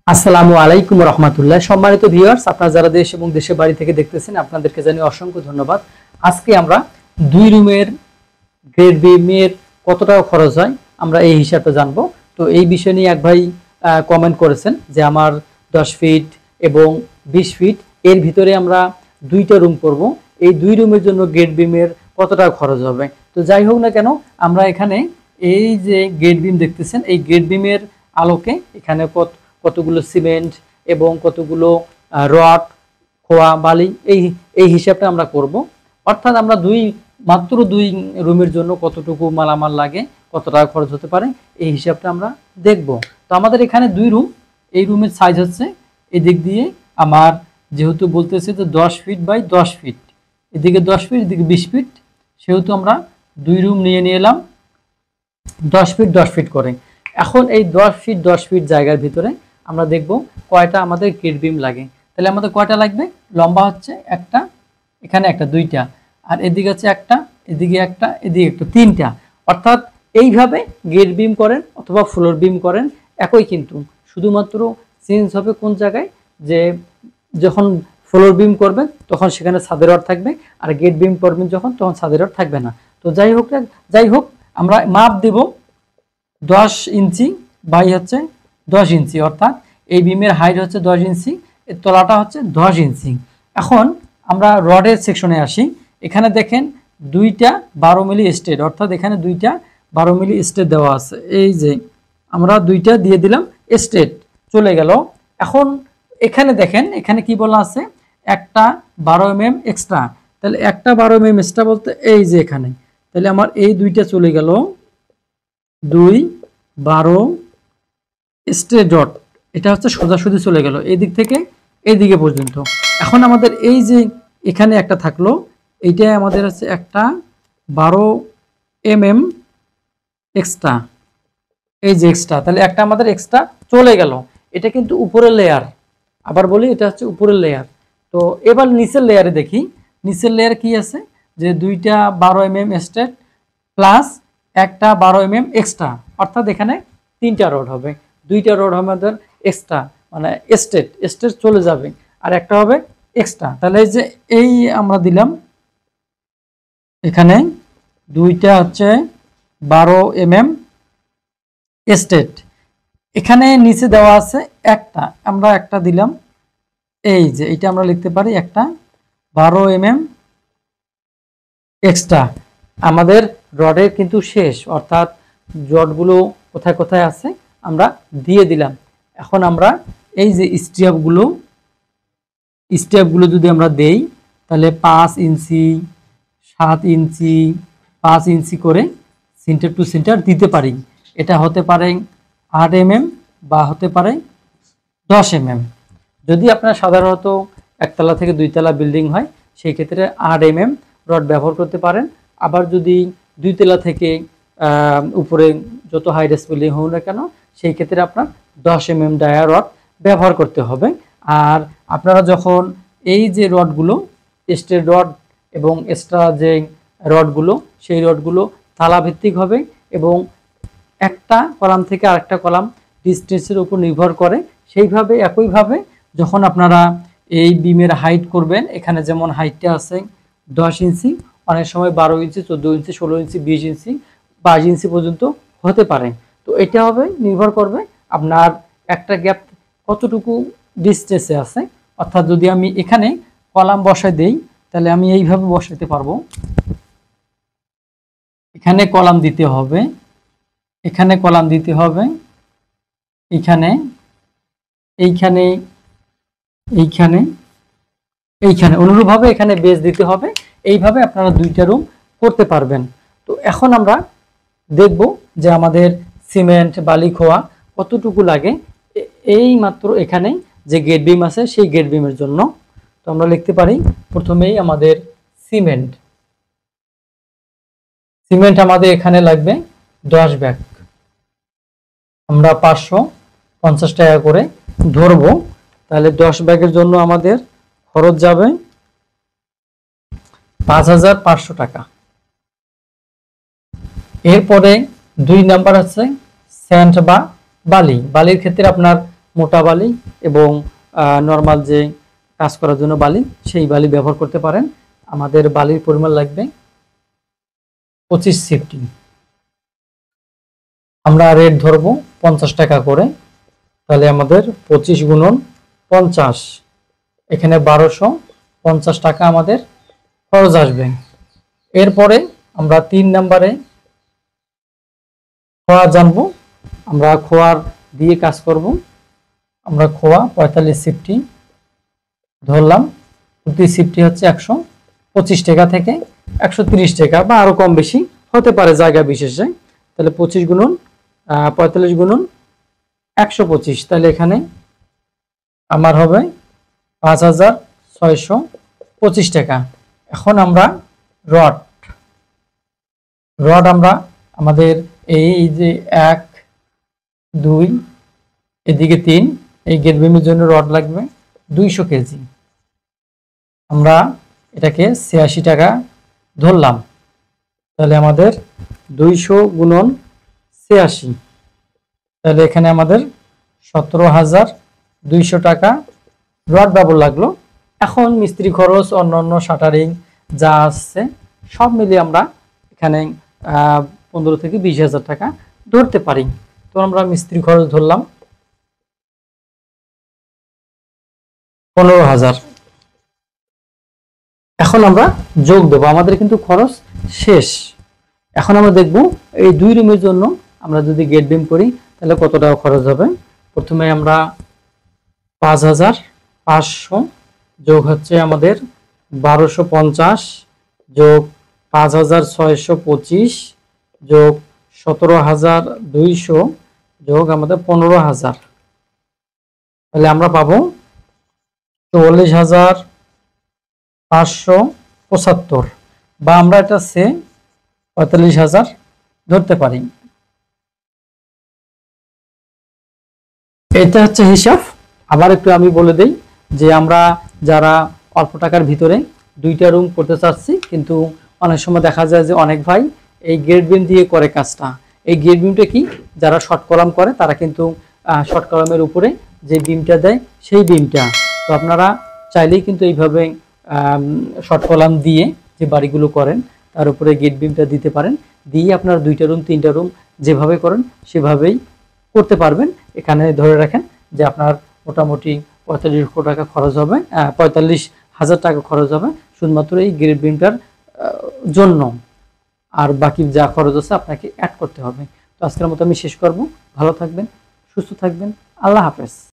আসসালামু আলাইকুম রহমতুল্লাহ। সম্মানিত ভিউয়ার্স, আপনারা যারা দেশ এবং দেশের বাড়ি থেকে দেখতেছেন আপনাদেরকে জানিয়ে অসংখ্য ধন্যবাদ। আজকে আমরা 2 রুমের গ্রেড বিমের কত টাকা খরচ হয় আমরা এই হিসাবটা জানবো। তো এই বিষয় নিয়ে এক ভাই কমেন্ট করেছেন যে আমার 10 ফিট এবং 20 ফিট এর ভিতরে আমরা 2টা রুম করব, এই 2 রুমের জন্য গ্রেড বিমের কত টাকা খরচ হবে। তো যাই হোক না কেন, আমরা এখানে এই যে গ্রেড বিম দেখতেছেন, এই গ্রেড বিমের আলোকে এখানে কতগুলো সিমেন্ট এবং কতগুলো রড, খোয়া, বালি এই হিসাবটা আমরা করব। অর্থাৎ আমরা মাত্র 2 রুমের জন্য কতটুকু মালামাল লাগে, কত টাকা খরচ হতে পারে এই হিসাবটা আমরা দেখব। তো আমাদের এখানে 2 রুম, এই রুমের সাইজ হচ্ছে এদিক দিয়ে আমার যেহেতু বলতেছে যে 10 ফিট বাই 10 ফিট, এদিকে 10 ফিট এদিকে 20 ফিট, সেহেতু আমরা 2 রুম নিয়ে নিলাম 10 ফিট 10 ফিট করে। এখন এই 10 ফিট 10 ফিট জায়গার ভিতরে আমরা দেখব কয়টা আমাদের গ্রেড বিম লাগে। তাহলে আমাদের কয়টা লাগবে? লম্বা হচ্ছে একটা, এখানে একটা, 2টা, আর এদিকে হচ্ছে একটা, এদিকে একটা, এদিকে একটা, 3টা। অর্থাৎ এইভাবে গ্রেড বিম করেন অথবা ফ্লোর বিম করেন একই, কিন্তু শুধুমাত্র চেঞ্জ হবে কোন জায়গায়, যে যখন ফ্লোর বিম করবেন তখন সেখানে ছাদের রড থাকবে, আর গ্রেড বিম করবেন যখন তখন ছাদের রড থাকবে না। তো যাই হোক আমরা মাপ দেব 10 ইঞ্চি বাই হচ্ছে 10 ইঞ্চি, অর্থাৎ এই বিমের হাইট হচ্ছে 10 ইঞ্চি, এর তলাটা হচ্ছে 10 ইঞ্চি। এখন আমরা রডের সেকশনে আসি। এখানে দেখেন 2টা 12 মিলি স্টেট, অর্থাৎ এখানে 2টা 12 মিলি স্টেট দেওয়া আছে। এই যে আমরা 2টা দিয়ে দিলাম, স্টেট চলে গেল। এখন এখানে দেখেন, এখানে কি বলা আছে, একটা 12 mm এক্সট্রা। তাহলে একটা 12 mm এক্সট্রা বলতে এই যে এখানে, তাহলে আমার এই 2টা চলে গেল, 2 12 স্ট্রেট ডট, এটা হচ্ছে সোজাসুজি চলে গেল এই দিক থেকে এই দিকে পর্যন্ত। এখন আমাদের এই যে এখানে একটা থাকলো, এইটা আমাদের হচ্ছে একটা 12 mm এক্সট্রা, এই যে এক্সট্রা, তাহলে একটা আমাদের এক্সট্রা চলে গেল। এটা কিন্তু উপরের লেয়ার, আবার বলি এটা হচ্ছে উপরের লেয়ার। তো এবার নিচের লেয়ারে দেখি, নিচের লেয়ার কি আছে, যে 2টা 12 mm স্ট্রেট প্লাস একটা 12 mm এক্সট্রা, অর্থাৎ এখানে 3টা রড হবে। 2টা রড আমাদের এক্সট্রা, মানে স্টেট চলে যাবে, আর একটা হবে এক্সট্রা। তাহলে এই যে এই আমরা দিলাম এখানে 2টা হচ্ছে 12 mm স্টেট, এখানে নিচে দেওয়া আছে একটা, আমরা একটা দিলাম, এই যে এটা আমরা লিখতে পারি একটা 12 mm এক্সট্রা। আমাদের রডের কিন্তু শেষ, অর্থাৎ রডগুলো কোথায় কোথায় আছে আমরা দিয়ে দিলাম। এখন আমরা এই যে স্টেপগুলো যদি আমরা দেই, তাহলে 5 ইঞ্চি 7 ইঞ্চি 5 ইঞ্চি করে সেন্টার টু সেন্টার দিতে পারি। এটা হতে পারে 8 mm বা হতে পারে 10 mm। যদি আপনার সাধারণত একতলা থেকে 2তলা বিল্ডিং হয় সেই ক্ষেত্রে 8 mm রড ব্যবহার করতে পারেন। আবার যদি 2তলা থেকে উপরে যত হাই রেস বিল্ডিং হোক না কেন সেই ক্ষেত্রে আপনার 10 mm ডায়া রড ব্যবহার করতে হবে। আর আপনারা যখন এই যে রডগুলো স্টেট রড এবং এক্সট্রা যে রডগুলো, সেই রডগুলো তালাভিত্তিক হবে এবং একটা কলাম থেকে আরেকটা কলাম ডিস্টেন্সের উপর নির্ভর করে। সেইভাবে একইভাবে যখন আপনারা এই বিমের হাইট করবেন, এখানে যেমন হাইটটা আছে 10 ইঞ্চি, অনেক সময় 12 ইঞ্চি 14 ইঞ্চি 16 ইঞ্চি 20 ইঞ্চি 22 ইঞ্চি পর্যন্ত হতে পারে। তো এটা হবে নির্ভর করবে আপনার একটা গ্যাপ কতটুকু ডিস্টেন্সে আছে। অর্থাৎ যদি আমি এখানে কলাম বসাই দেই, তাহলে আমি এইভাবে বসাইতে পারবো, এখানে কলাম দিতে হবে, এখানে কলাম দিতে হবে, এইখানে এইখানে এইখানে এইখানে অনুরূপভাবে এখানে বেস দিতে হবে। এইভাবে আপনারা 2টা রুম করতে পারবেন। তো এখন আমরা দেখব যে আমাদের সিমেন্ট বালি খোয়া কতটুকু লাগে এই মাত্র এখানে যে গেট বিম আছে সেই গেট বিমের জন্য। তো আমরা লিখতে পারি প্রথমেই আমাদের সিমেন্ট আমাদের এখানে লাগবে 10 ব্যাগ, আমরা 550 টাকা করে ধরবো। তাহলে 10 ব্যাগের জন্য আমাদের খরচ যাবে 5500 টাকা। এরপরে 2 নাম্বার আছে স্যান্ড বা বালির ক্ষেত্রে আপনার মোটা বালি এবং নর্মাল যে কাজ করার জন্য বালি, সেই বালি ব্যবহার করতে পারেন। আমাদের বালির পরিমাণ লাগবে 25 সিফটি। আমরা রেট ধরবো 50 টাকা করে, তাহলে আমাদের 25 গুণন 50, এখানে 1250 টাকা আমাদের খরচ আসবে। এরপরে আমরা 3 নম্বরে খোয়া জানবো। আমরা খোয়ার দিয়ে কাজ করব। আমরা খোয়া 45 সিফটি ধরলাম, প্রতি সিফটি হচ্ছে 125 টাকা থেকে 130 টাকা বা আরো কম বেশি হতে পারে জায়গা বিশেষে। তাহলে 25 গুণন 45 গুণন 125, তাহলে এখানে আমার হবে 5625 টাকা। এখন আমরা রড আমরা আমাদের এই যে 1 2 এদিকে 3, এই গেট বিমের জন্য রড লাগবে 200 কেজি। আমরা এটাকে 86 টাকা ধরলাম, তাহলে আমাদের 200 গুণন 86, তাহলে এখানে আমাদের 17,200 টাকা রড ব্যবহার লাগলো। এখন মিস্ত্রি খরচ, অন্যান্য শাটারিং যা আসছে সব মিলিয়ে আমরা এখানে 15 থেকে 20,000 টাকা ধরতে পারি। তো আমরা মিস্ত্রি খরচ ধরলাম 15,000। এখন আমরা যোগ দেবো, আমাদের কিন্তু খরচ শেষ। এখন আমরা দেখব এই 2 রুমের জন্য আমরা যদি গেট বিম করি তাহলে কত টাকা খরচ হবে। প্রথমে আমরা 5,500 যোগ হচ্ছে আমাদের 1250 যোগ 5,625 যোগ 17,200 যোগ আমাদের 15,000, তাহলে আমরা পাবো 44,575, বা আমরা এটা 45,000 ধরতে পারি। এটা হচ্ছে হিসাব। আবার একটু আমি বলে দেই যে আমরা যারা অল্প টাকার ভিতরে 2টা রুম করতে চাচ্ছি, কিন্তু অনেক সময় দেখা যায় যে অনেক ভাই এই গেট বিম দিয়ে করে কাজটা। এই গেট বিমটা কি, যারা শর্ট কলাম করে তারা কিন্তু শর্ট কলামের উপরে যে বিমটা দেয় সেই বিমটা, তো আপনারা চাইলেই কিন্তু এইভাবে শর্ট কলাম দিয়ে যে বাড়িগুলো করেন তার উপরে গেট বিমটা দিতে পারেন। দিয়ে আপনারা 2টা রুম 3টা রুম যেভাবে করেন সেভাবেই করতে পারবেন। এখানে ধরে রাখেন যে আপনার মোটামুটি 45 লক্ষ টাকা খরচ হবে, 45,000 টাকা খরচ হবে শুধুমাত্র এই গেট বিমটার জন্য। আর বাকি যা খরচ আছে আপনাকে অ্যাড করতে হবে। তো আজকের মতো আমি শেষ করব। ভালো থাকবেন, সুস্থ থাকবেন, আল্লাহ হাফেজ।